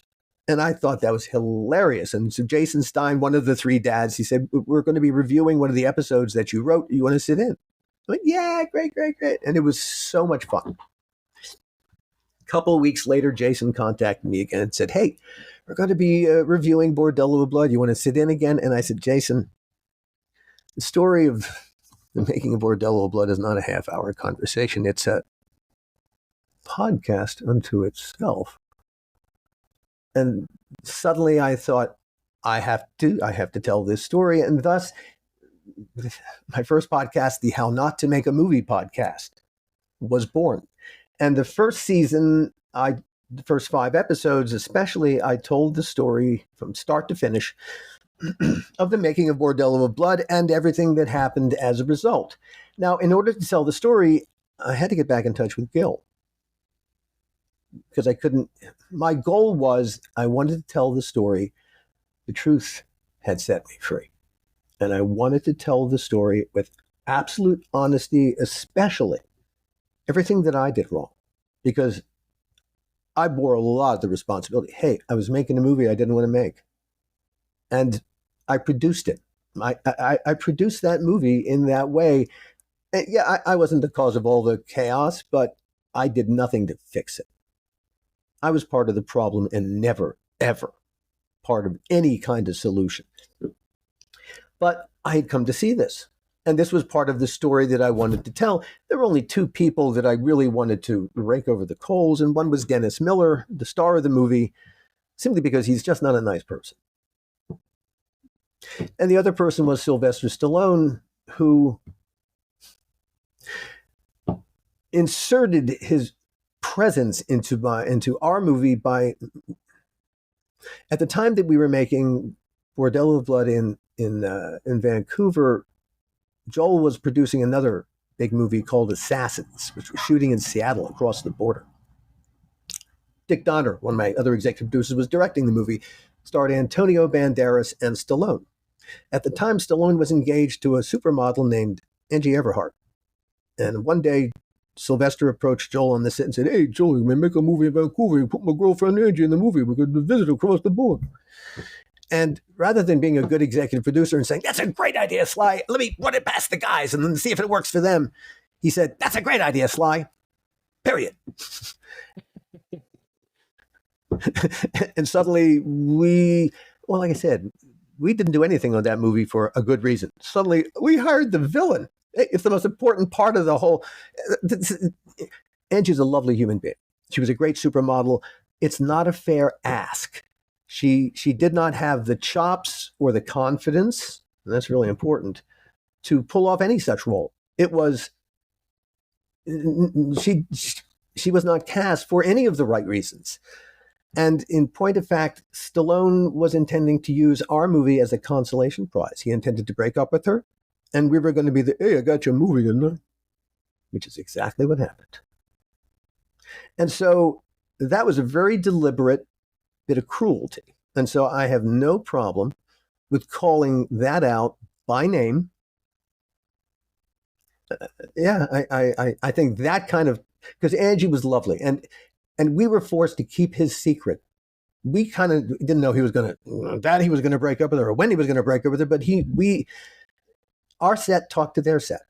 And I thought that was hilarious. And so Jason Stein, one of the three dads, he said, "We're going to be reviewing one of the episodes that you wrote. You want to sit in?" I went, yeah, great. And it was so much fun. A couple of weeks later, Jason contacted me again and said, hey, we're going to be reviewing Bordello of Blood. You want to sit in again? And I said, Jason, the story of the making of Bordello of Blood is not a half-hour conversation. It's a podcast unto itself. And suddenly I thought, I have to tell this story. And thus, my first podcast, the How Not to Make a Movie podcast, was born. And the first season, the first 5 episodes especially, I told the story from start to finish of the making of Bordello of Blood and everything that happened as a result. Now, in order to tell the story, I had to get back in touch with Gil. Because I couldn't, my goal was I wanted to tell the story. The truth had set me free. And I wanted to tell the story with absolute honesty, especially everything that I did wrong. Because I bore a lot of the responsibility. Hey, I was making a movie I didn't want to make. And I produced it. I produced that movie in that way. And yeah, I wasn't the cause of all the chaos, but I did nothing to fix it. I was part of the problem and never, ever part of any kind of solution. But I had come to see this. And this was part of the story that I wanted to tell. There were only 2 people that I really wanted to rake over the coals. And one was Dennis Miller, the star of the movie, simply because he's just not a nice person. And the other person was Sylvester Stallone, who inserted his presence into our movie by, at the time that we were making Bordello of Blood in Vancouver, Joel was producing another big movie called Assassins, which was shooting in Seattle across the border. Dick Donner, one of my other executive producers, was directing the movie, starred Antonio Banderas and Stallone. At the time, Stallone was engaged to a supermodel named Angie Everhart. And one day, Sylvester approached Joel on the set and said, hey, Joel, you may make a movie in Vancouver. You put my girlfriend Angie in the movie. We could visit across the border. And rather than being a good executive producer and saying, that's a great idea, Sly, let me run it past the guys and then see if it works for them, he said, that's a great idea, Sly, period. And suddenly like I said, we didn't do anything on that movie for a good reason. Suddenly we hired the villain. It's the most important part of the whole. Angie's a lovely human being. She was a great supermodel. It's not a fair ask. She did not have the chops or the confidence, and that's really important, to pull off any such role. It was, she was not cast for any of the right reasons. And in point of fact, Stallone was intending to use our movie as a consolation prize. He intended to break up with her, and we were going to be hey, I got your movie, didn't I? Which is exactly what happened. And so that was a very deliberate bit of cruelty. And so I have no problem with calling that out by name. I think that kind of, because Angie was lovely, and we were forced to keep his secret. We kind of didn't know he was going to break up with her or when he was going to break up with her, but our set talked to their set.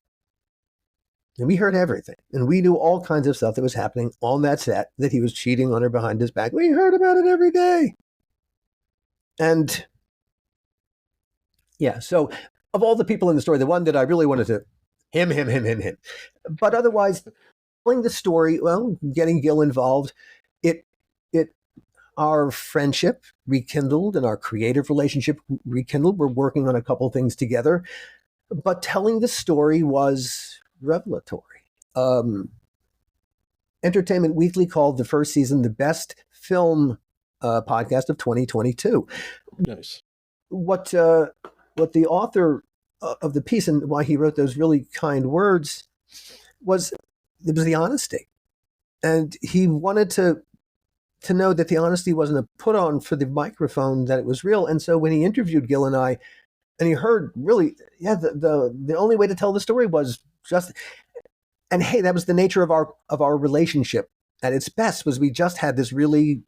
And we heard everything. And we knew all kinds of stuff that was happening on that set, that he was cheating on her behind his back. We heard about it every day. And yeah, so of all the people in the story, the one that I really wanted to, him. But otherwise, telling the story, well, getting Gil involved, our friendship rekindled and our creative relationship rekindled. We're working on a couple things together. But telling the story was revelatory. Entertainment Weekly called the first season the best film podcast of 2022. Nice. What the author of the piece and why he wrote those really kind words was the honesty. And he wanted to know that the honesty wasn't a put on for the microphone, that it was real. And so when he interviewed Gil and I, and he heard really, the only way to tell the story was just, and hey, that was the nature of our relationship at its best, was we just had this really,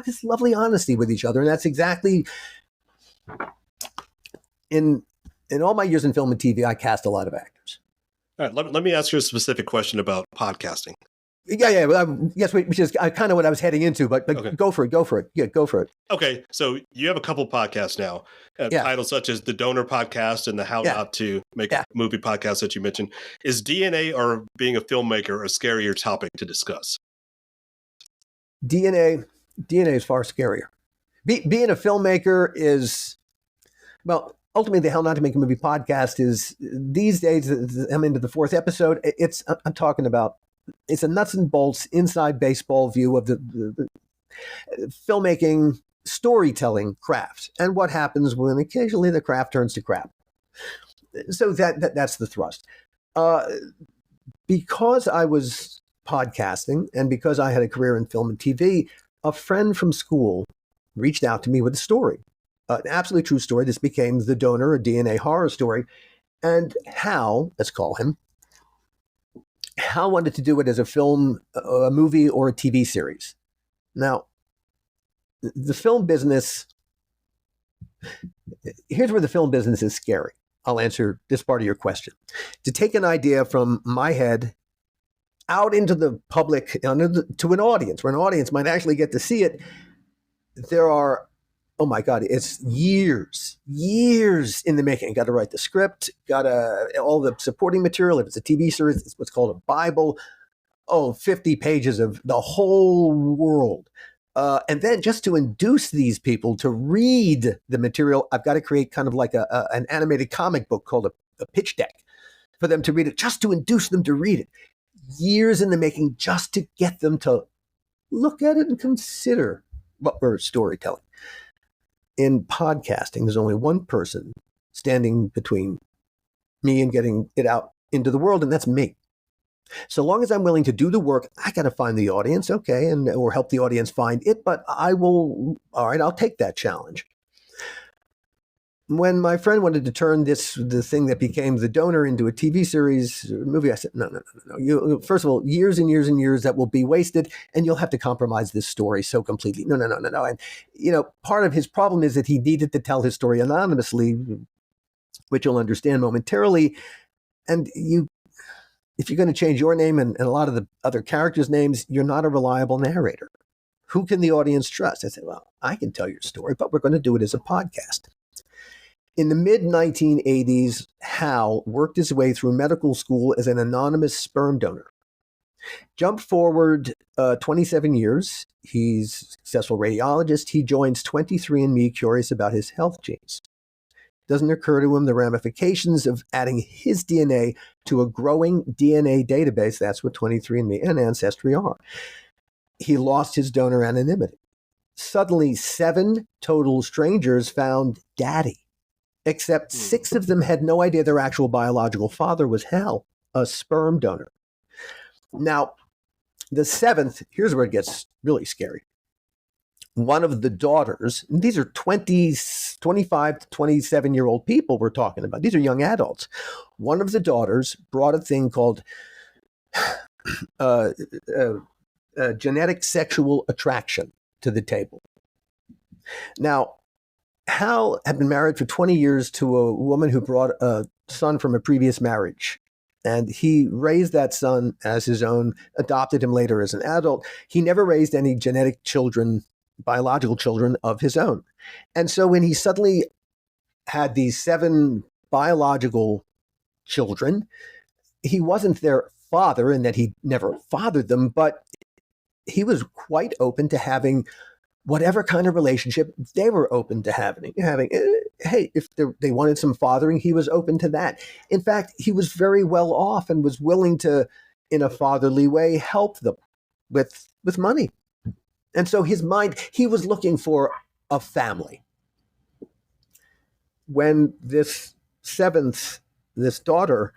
this lovely honesty with each other. And that's exactly, in all my years in film and TV, I cast a lot of actors. All right, let me ask you a specific question about podcasting. Yeah. Yes, which is kind of what I was heading into, but Okay. Go for it. Yeah, go for it. Okay, so you have a couple podcasts now, titles such as the Donor Podcast and the How Not to Make a Movie podcast that you mentioned. Is DNA or being a filmmaker a scarier topic to discuss? DNA is far scarier. Being a filmmaker is, well, ultimately, the How Not to Make a Movie podcast is, these days, I'm into the 4th episode. I'm talking about, it's a nuts and bolts inside baseball view of the filmmaking storytelling craft and what happens when occasionally the craft turns to crap. So that's the thrust. Because I was podcasting and because I had a career in film and TV, a friend from school reached out to me with a story, an absolutely true story. This became The Donor, a DNA horror story. And Hal, let's call him, Hal wanted to do it as a film, a movie, or a TV series. Now, the film business, here's where the film business is scary. I'll answer this part of your question. To take an idea from my head out into the public, to an audience, where an audience might actually get to see it, there are, oh my God, it's years in the making. Got to write the script, all the supporting material. If it's a TV series, it's what's called a Bible. 50 pages of the whole world. And then just to induce these people to read the material, I've got to create kind of like an animated comic book called a pitch deck for them to read it, just to induce them to read it. Years in the making just to get them to look at it and consider what we're storytelling. In podcasting, there's only one person standing between me and getting it out into the world, and that's me. So long as I'm willing to do the work, I got to find the audience, okay, or help the audience find it, but I'll take that challenge. When my friend wanted to turn the thing that became The Donor into a TV series movie, I said, no. First of all, years and years and years that will be wasted, and you'll have to compromise this story so completely. No. And, part of his problem is that he needed to tell his story anonymously, which you'll understand momentarily. And if you're going to change your name and a lot of the other characters' names, you're not a reliable narrator. Who can the audience trust? I said, well, I can tell your story, but we're going to do it as a podcast. In the mid-1980s, Hal worked his way through medical school as an anonymous sperm donor. Jump forward 27 years. He's a successful radiologist. He joins 23andMe curious about his health genes. Doesn't occur to him the ramifications of adding his DNA to a growing DNA database. That's what 23andMe and Ancestry are. He lost his donor anonymity. Suddenly, 7 total strangers found Daddy, except 6 of them had no idea their actual biological father was Hal, a sperm donor. Now, the 7th, here's where it gets really scary. One of the daughters, and these are 25 to 27-year-old people we're talking about. These are young adults. One of the daughters brought a thing called genetic sexual attraction to the table. Now, Hal had been married for 20 years to a woman who brought a son from a previous marriage. And he raised that son as his own, adopted him later as an adult. He never raised any genetic children, biological children of his own. And so when he suddenly had these 7 biological children, he wasn't their father in that he never fathered them, but he was quite open to having whatever kind of relationship they were open to having. Hey, if they wanted some fathering, he was open to that. In fact, he was very well off and was willing to, in a fatherly way, help them with money. And so his mind, he was looking for a family. When this daughter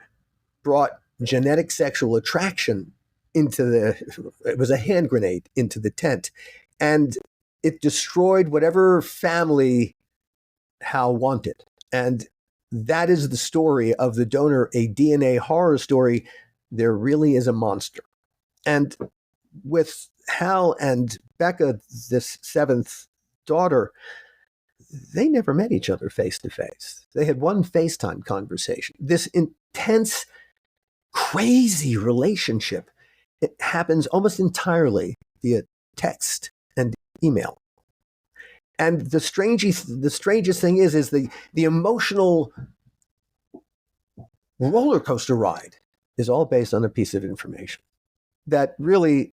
brought genetic sexual attraction it was a hand grenade into the tent. And it destroyed whatever family Hal wanted. And that is the story of The Donor, a DNA horror story. There really is a monster. And with Hal and Becca, this 7th daughter, they never met each other face to face. They had one FaceTime conversation. This intense crazy relationship. It happens almost entirely via text and email. And the strangest thing is the emotional roller coaster ride is all based on a piece of information that really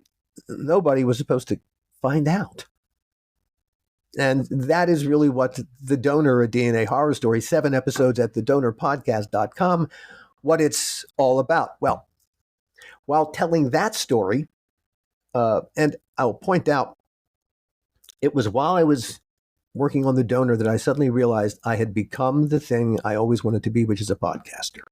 nobody was supposed to find out. And that is really what The Donor, a DNA horror story, 7 episodes at thedonorpodcast.com, what it's all about. Well, while telling that story, and I'll point out, it was while I was working on The Donor that I suddenly realized I had become the thing I always wanted to be, which is a podcaster.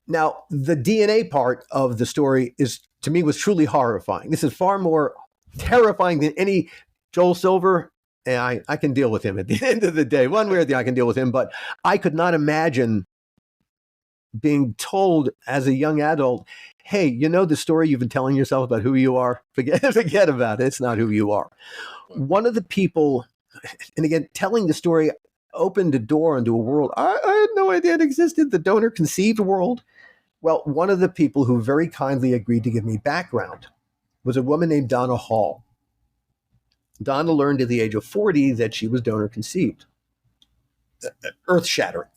Now, the DNA part of the story to me, was truly horrifying. This is far more terrifying than any Joel Silver, and I can deal with him at the end of the day. One way or the other, I can deal with him, but I could not imagine being told as a young adult, hey, you know the story you've been telling yourself about who you are? Forget about it. It's not who you are. One of the people, and again, telling the story opened a door into a world I had no idea it existed, the donor conceived world. Well, one of the people who very kindly agreed to give me background was a woman named Donna Hall. Donna learned at the age of 40 that she was donor conceived. Earth-shattering.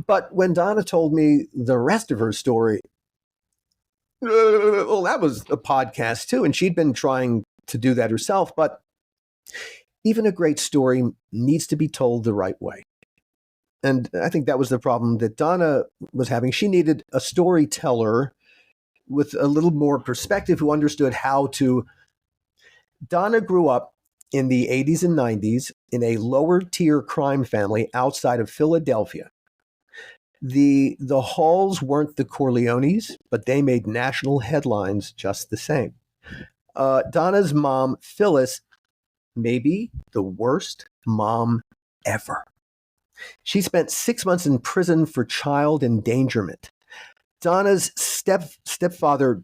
But when Donna told me the rest of her story, well, that was a podcast too, and she'd been trying to do that herself. But even a great story needs to be told the right way. And I think that was the problem that Donna was having. She needed a storyteller with a little more perspective who understood how to. Donna grew up in the 80s and 90s in a lower tier crime family outside of Philadelphia. The Halls weren't the Corleones, but they made national headlines just the same. Donna's mom, Phyllis, maybe the worst mom ever. She spent 6 months in prison for child endangerment. Donna's stepfather,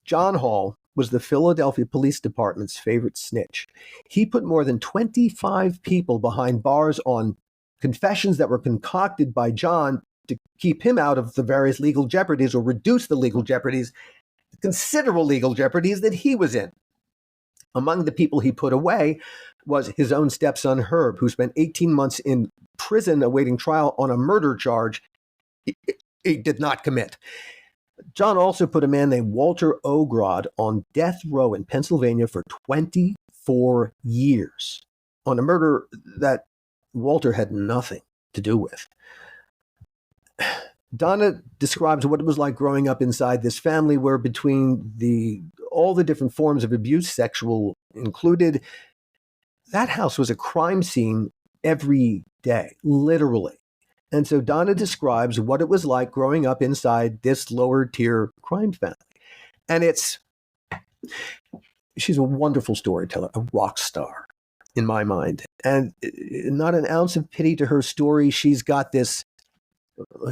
John Hall, was the Philadelphia Police Department's favorite snitch. He put more than 25 people behind bars on confessions that were concocted by John to keep him out of the various legal jeopardies or reduce the legal jeopardies, considerable legal jeopardies that he was in. Among the people he put away was his own stepson, Herb, who spent 18 months in prison awaiting trial on a murder charge he did not commit. John also put a man named Walter Ogrod on death row in Pennsylvania for 24 years on a murder that Walter had nothing to do with. Donna describes what it was like growing up inside this family where between all the different forms of abuse, sexual included, that house was a crime scene every day, literally. And so Donna describes what it was like growing up inside this lower tier crime family. And she's a wonderful storyteller, a rock star in my mind. And not an ounce of pity to her story. She's got this,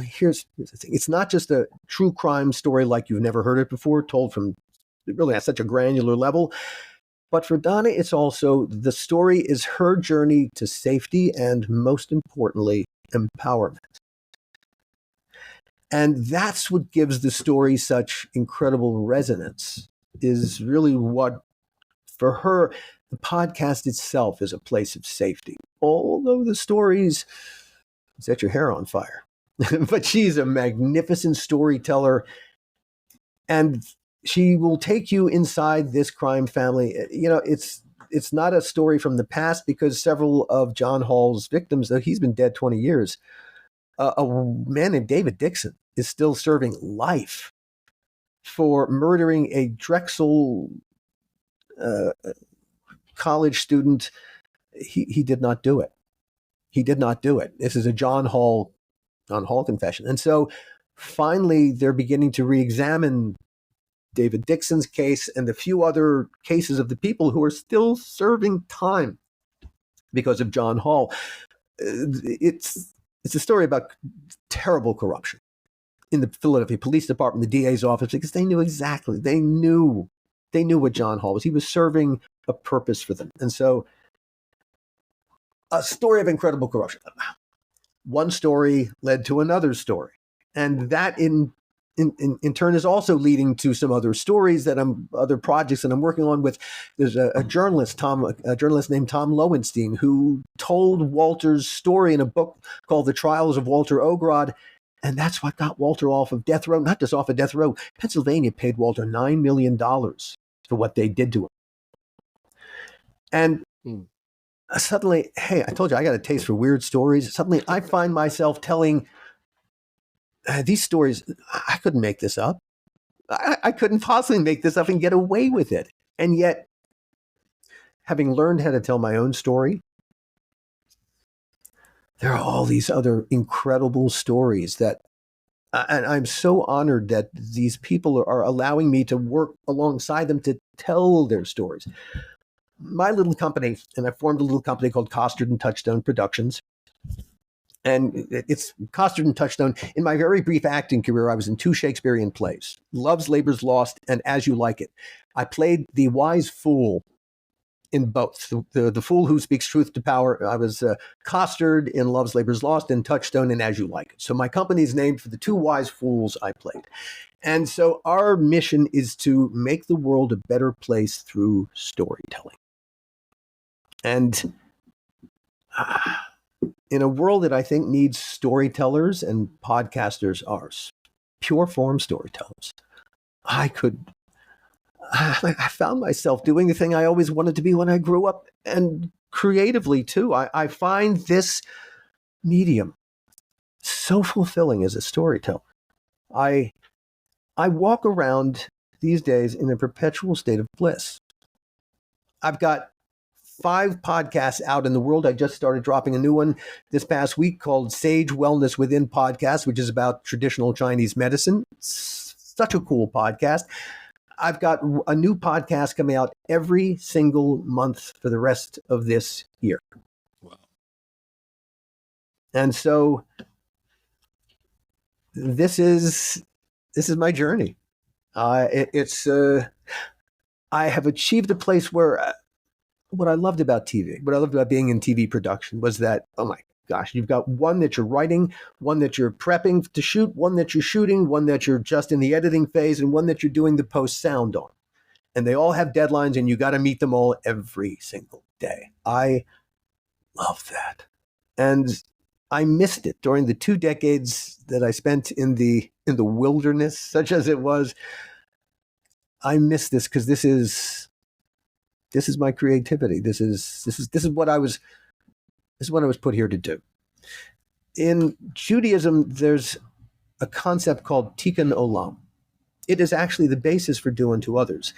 here's the thing. It's not just a true crime story like you've never heard it before, told from really at such a granular level. But for Donna, it's also, the story is her journey to safety and, most importantly, empowerment. And that's what gives the story such incredible resonance, is really what, for her, the podcast itself is a place of safety. Although the stories set your hair on fire. But she's a magnificent storyteller, and she will take you inside this crime family. You know, it's not a story from the past because several of John Hall's victims, though he's been dead 20 years, a man named David Dixon is still serving life for murdering a Drexel college student. He did not do it. He did not do it. This is a John Hall confession. And so finally, they're beginning to re-examine David Dixon's case and the few other cases of the people who are still serving time because of John Hall. It's a story about terrible corruption in the Philadelphia Police Department, the DA's office, because they knew exactly, they knew what John Hall was. He was serving a purpose for them. And so a story of incredible corruption. One story led to another story. And that in turn is also leading to some other stories other projects that I'm working on with. There's a journalist named Tom Lowenstein, who told Walter's story in a book called The Trials of Walter Ogrod. And that's what got Walter off of death row. Not just off of death row. Pennsylvania paid Walter $9 million for what they did to him. And suddenly, hey, I told you I got a taste for weird stories. Suddenly I find myself telling these stories. I couldn't make this up. I couldn't possibly make this up and get away with it. And yet, having learned how to tell my own story, there are all these other incredible stories that, and I'm so honored that these people are allowing me to work alongside them to tell their stories. My little company, and I formed a little company called Costard and Touchstone Productions. And it's Costard and Touchstone. In my very brief acting career, I was in 2 Shakespearean plays, Love's Labour's Lost and As You Like It. I played the wise fool in both. The fool who speaks truth to power. I was Costard in Love's Labour's Lost and Touchstone in As You Like It. So my company is named for the 2 wise fools I played. And so our mission is to make the world a better place through storytelling. And in a world that I think needs storytellers, and podcasters are pure form storytellers, I found myself doing the thing I always wanted to be when I grew up, and creatively too. I find this medium so fulfilling as a storyteller. I walk around these days in a perpetual state of bliss. I've got 5 podcasts out in the world. I just started dropping a new one this past week called Sage Wellness Within Podcast, which is about traditional Chinese medicine. It's such a cool podcast. I've got a new podcast coming out every single month for the rest of this year. Wow. And so this is my journey. I have achieved a place where what I loved about TV, what I loved about being in TV production was that, oh my gosh, you've got one that you're writing, one that you're prepping to shoot, one that you're shooting, one that you're just in the editing phase, and one that you're doing the post sound on. And they all have deadlines, and you got to meet them all every single day. I love that. And I missed it during the 2 decades that I spent in the wilderness, such as it was. I miss this because this is my creativity. This is what I was put here to do. In Judaism, there's a concept called tikkun olam. It is actually the basis for do unto others.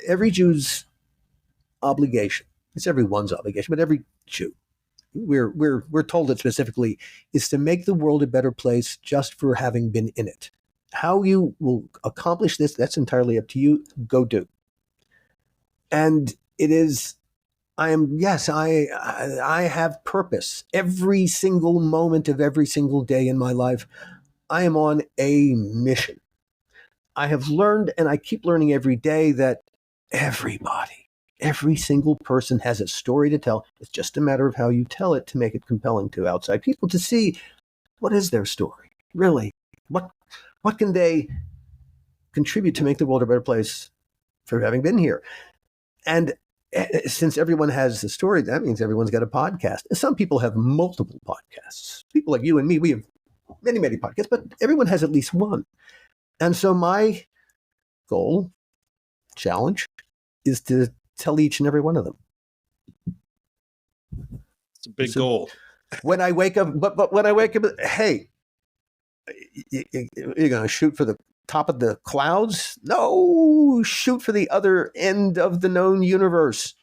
Every Jew's obligation, it's everyone's obligation, but every Jew, we're told it specifically, is to make the world a better place just for having been in it. How you will accomplish this, that's entirely up to you. Go do. And it is, I have purpose. Every single moment of every single day in my life, I am on a mission. I have learned, and I keep learning every day, that every single person has a story to tell. It's just a matter of how you tell it to make it compelling to outside people to see what is their story, really. What can they contribute to make the world a better place for having been here? And since everyone has a story, that means everyone's got a podcast. Some people have multiple podcasts. People like you and me, we have many, many podcasts, but everyone has at least one. And so my goal, challenge, is to tell each and every one of them. It's a big goal. When I wake up, but when I wake up, hey, you're going to shoot for the top of the clouds? No, shoot for the other end of the known universe.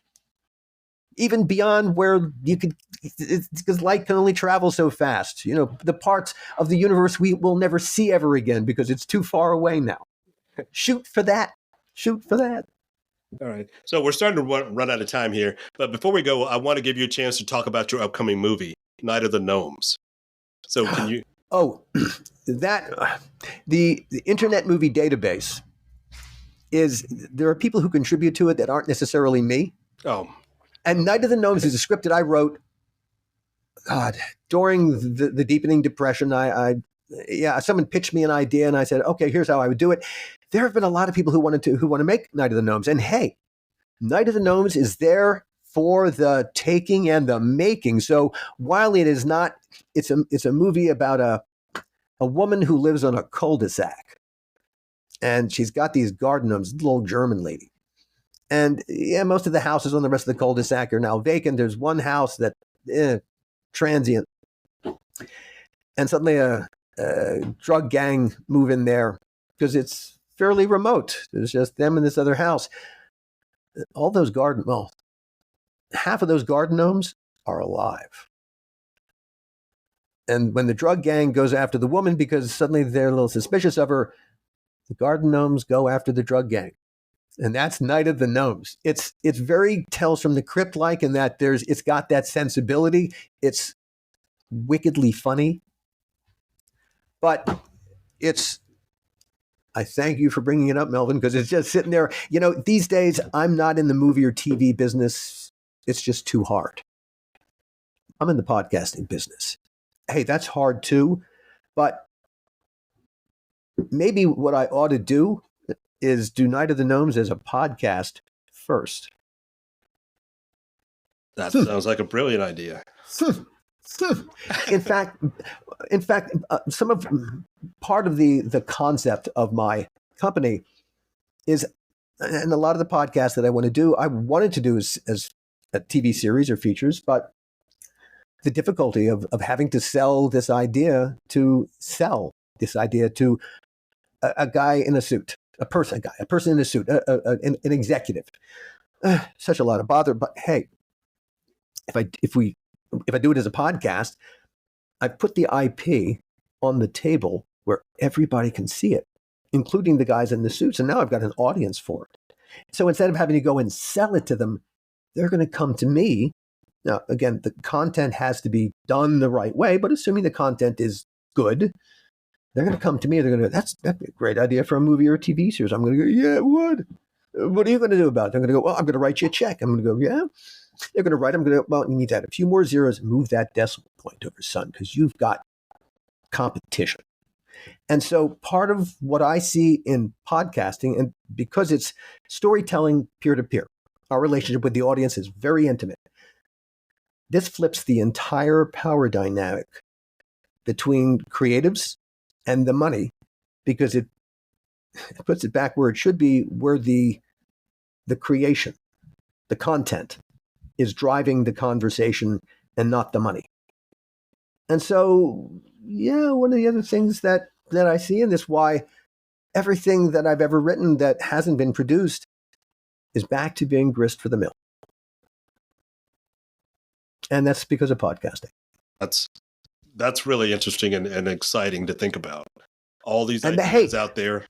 Even beyond where you could, because light can only travel so fast. You know, the parts of the universe we will never see ever again because it's too far away now. Shoot for that. Shoot for that. All right. So we're starting to run out of time here. But before we go, I want to give you a chance to talk about your upcoming movie, Night of the Gnomes. So can you... Oh, the Internet Movie Database there are people who contribute to it that aren't necessarily me. Oh. And Night of the Gnomes is a script that I wrote, during the deepening depression. I someone pitched me an idea and I said, okay, here's how I would do it. There have been a lot of people who want to make Night of the Gnomes. And hey, Night of the Gnomes is there for the taking and the making. So while it is not, it's a movie about a woman who lives on a cul-de-sac. And she's got these garden gnomes, little German lady. And most of the houses on the rest of the cul-de-sac are now vacant. There's one house that transient. And suddenly a drug gang move in there because it's fairly remote. There's just them in this other house. All those half of those garden gnomes are alive. And when the drug gang goes after the woman because suddenly they're a little suspicious of her, the garden gnomes go after the drug gang. And that's Night of the Gnomes. It's very Tales from the Crypt-like in that it's got that sensibility. It's wickedly funny. But I thank you for bringing it up, Melvin, because it's just sitting there. These days, I'm not in the movie or TV business. It's just too hard. I'm in the podcasting business. Hey, that's hard too. But maybe what I ought to do is do Night of the Gnomes as a podcast first. That sounds like a brilliant idea. In fact, some of part of the concept of my company is, and a lot of the podcasts that I want to do, I wanted to do as a TV series or features, but the difficulty of having to sell this idea to a guy in a suit, a person in a suit, an executive. Such a lot of bother. But hey, if I do it as a podcast, I put the IP on the table where everybody can see it, including the guys in the suits. And now I've got an audience for it. So instead of having to go and sell it to them, they're going to come to me. Now, again, the content has to be done the right way, but assuming the content is good, they're going to come to me. They're going to go, that'd be a great idea for a movie or a TV series. I'm going to go, yeah, it would. What are you going to do about it? They're going to go, well, I'm going to write you a check. I'm going to go, yeah. They're going to write, I'm going to go, well, you need to add a few more zeros, move that decimal point over, son, because you've got competition. And so part of what I see in podcasting, and because it's storytelling peer-to-peer, our relationship with the audience is very intimate. This flips the entire power dynamic between creatives and the money, because it puts it back where it should be, where the creation, the content is driving the conversation and not the money. And so, one of the other things that I see in this, why everything that I've ever written that hasn't been produced is back to being grist for the mill. And that's because of podcasting. That's really interesting and exciting to think about. All these ideas out there.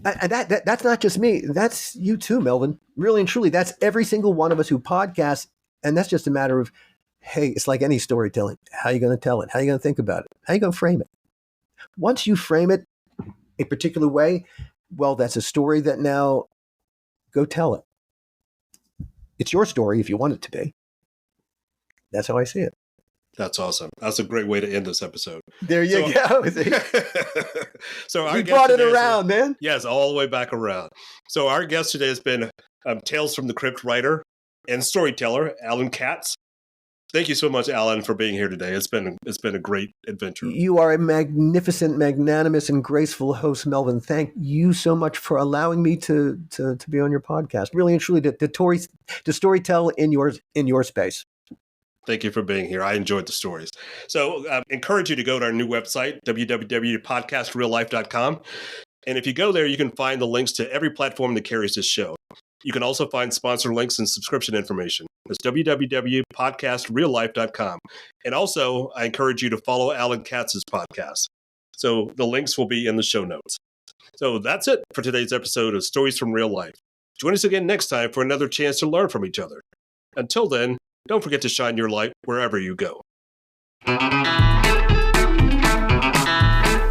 And that's not just me. That's you too, Melvin. Really and truly, that's every single one of us who podcasts. And that's just a matter of, hey, it's like any storytelling. How are you going to tell it? How are you going to think about it? How are you going to frame it? Once you frame it a particular way, well, that's a story that now go tell it. It's your story if you want it to be. That's how I see it. That's awesome. That's a great way to end this episode. There you go. So we brought it around, man. Yes, all the way back around. So our guest today has been Tales from the Crypt writer and storyteller, Alan Katz. Thank you so much, Alan, for being here today. It's been a great adventure. You are a magnificent, magnanimous, and graceful host, Melvin. Thank you so much for allowing me to be on your podcast. Really and truly, to storytell in your space. Thank you for being here. I enjoyed the stories. So I encourage you to go to our new website, www.podcastreallife.com. And if you go there, you can find the links to every platform that carries this show. You can also find sponsor links and subscription information. It's www.podcastreallife.com. And also, I encourage you to follow Alan Katz's podcast. So the links will be in the show notes. So that's it for today's episode of Stories from Real Life. Join us again next time for another chance to learn from each other. Until then, don't forget to shine your light wherever you go.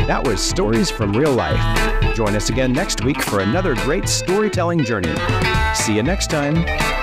That was Stories from Real Life. Join us again next week for another great storytelling journey. See you next time.